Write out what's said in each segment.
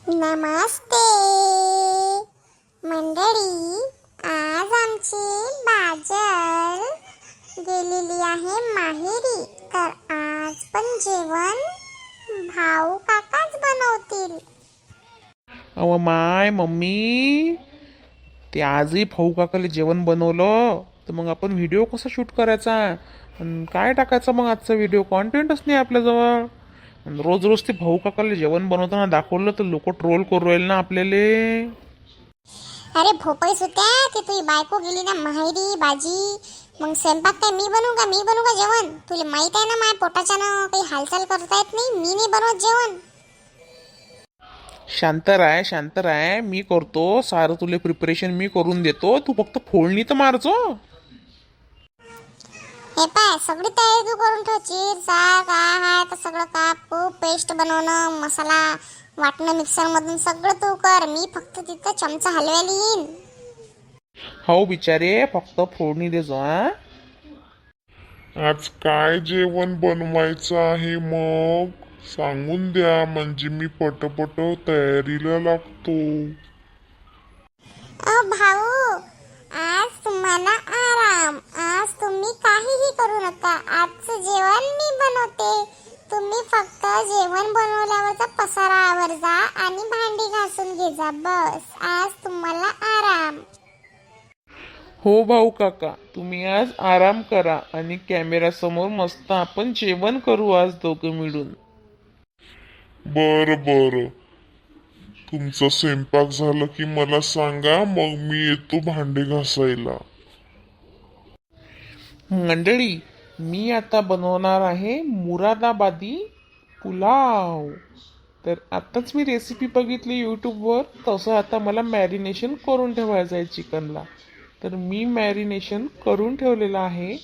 नमस्ते मंडळी, आज आमची बाजल गेलेली आहे माहेरी, तर आज पण जेवण भाऊ काकाच बनवतील. अव माय मम्मी, ते आजही भाऊ काकाला जेवण बनवलं तर मग आपण व्हिडिओ कसा शूट करायचा आणि काय टाकायचा? मग आजचा व्हिडिओ कॉन्टेंटच नाही आपल्याजवळ. रोज रोज ते भाऊ काकाला जेवण बनवताना दाखवलं तर लोक ट्रोल करू राहील ना आपल्याला. अरे भोपळी सुट्या, ते तुझी बायको गेली ना माहेरी बाजी, मग स्वयंपाक काय मी बनवू का जेवण? तुला माहित आहे ना माझ्या पोटाच्यानं काही हालचाल करता येत नाही, मी नाही बनवत जेवण. शांत राय, मी करतो सारं, तुले प्रिपरेशन मी करून देतो, तू फक्त फोडणी तर मारजो. हे पाय, सगळी तयारी तू करून ठेव. चीर सार काय आहे तर सगळं काप, पेस्ट बनवणं, मसाला वाटणं मिक्सर मधून सगळं तू कर. मी फक्त तिथं चमचा हलवायला येईन. हो बिचारे, फक्त फोडणी देजो. आज काय जेवण बनवायचं आहे मग सांगून द्या, म्हणजे मी पटपट तयारीला लागतो. भाऊ, आज तुम्हाला आराम. आज तुम्ही काहीही करू नका. आजचं जेवण मी बनवते. तुम्ही फक्त जेवण बनवल्यावरचा पसारा आवर जा आणि भांडी घासून घे जा, बस. आज तुम्हाला आराम. हो भाऊ काका, तुम्ही आज आराम करा आणि कॅमेरा समोर मस्त आपण जेवण करू आज दोघं मिळून. बर, तुमचा स्वयंपाक झाला की मला सांगा, मग मी येतो भांडे घासायला. मंडळी, मी आता बनवणार आहे मुरादाबादी पुलाव. तर आताच मी रेसिपी बघितली यूट्यूबवर, तसं आता मला मॅरिनेशन करून ठेवायचं आहे चिकनला. तर मी मॅरिनेशन करून ठेवलेलं आहे,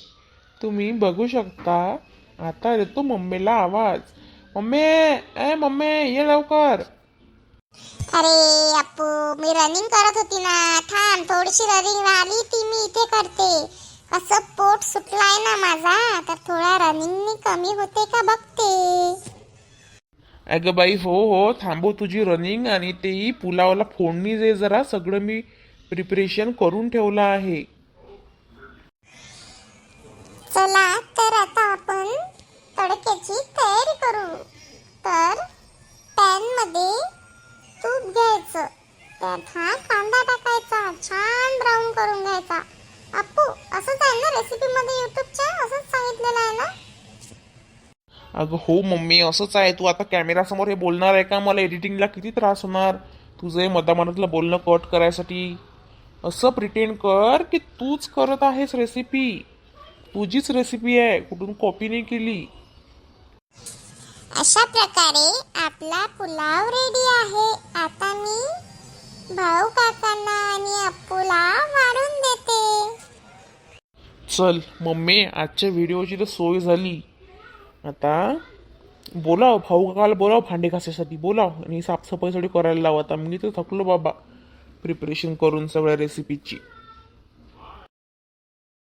तुम्ही बघू शकता. आता येतो मम्मीला आवाज. मम्मी ये लवकर. अरे अप्पू, मी रनिंग करत होती ना. थांब, थोडीशी रनिंग राहिली ती मी इथे करते. कसं पोट सुटलाय ना माझा, तर थोडा रनिंगनी कमी होते का बघते. अगं बाई, हो थांबव तुझी रनिंग, आणि तेही पुलावला फोडणी दे जरा. सगळं मी प्रिपरेशन करून ठेवलं आहे. चला तर आता आपण तडक्याची तयारी करू. तर पॅन मध्ये तूप घ्यायचं, त्यात हा कांदा टाकायचा, छान ब्राऊन करून घ्यायचा. अप्पू, असंच आहे ना रेसिपी मध्ये यूट्यूबच्या, असंच सांगितलेलं आहे ना? अगं हो मम्मी, असंच आहे. तू आता कॅमेरा समोर हे बोलणार आहे का? मला एडिटिंगला किती त्रास होणार तुझं हे मधामधातलं बोलणं कट करायसाठी. असं प्रिटेंड कर की तूच करत आहेस रेसिपी, तुझीच रेसिपी आहे, कुठून कॉपी नाही केली. अशा प्रकारे आपला पुलाव रेडी आहे. आता मी भाऊ काकांना आणि अप्पूला वाढून देते. चल मम्मी, आजच्या व्हिडिओची तर सोय झाली. आता बोलाव भाऊ काकाला, बोलाव भांडे घासायसाठी बोलाव, आणि साफसफाईसाठी करायला लाव. आता मी तर थकलो बाबा प्रिपरेशन करून सगळ्या रेसिपीची.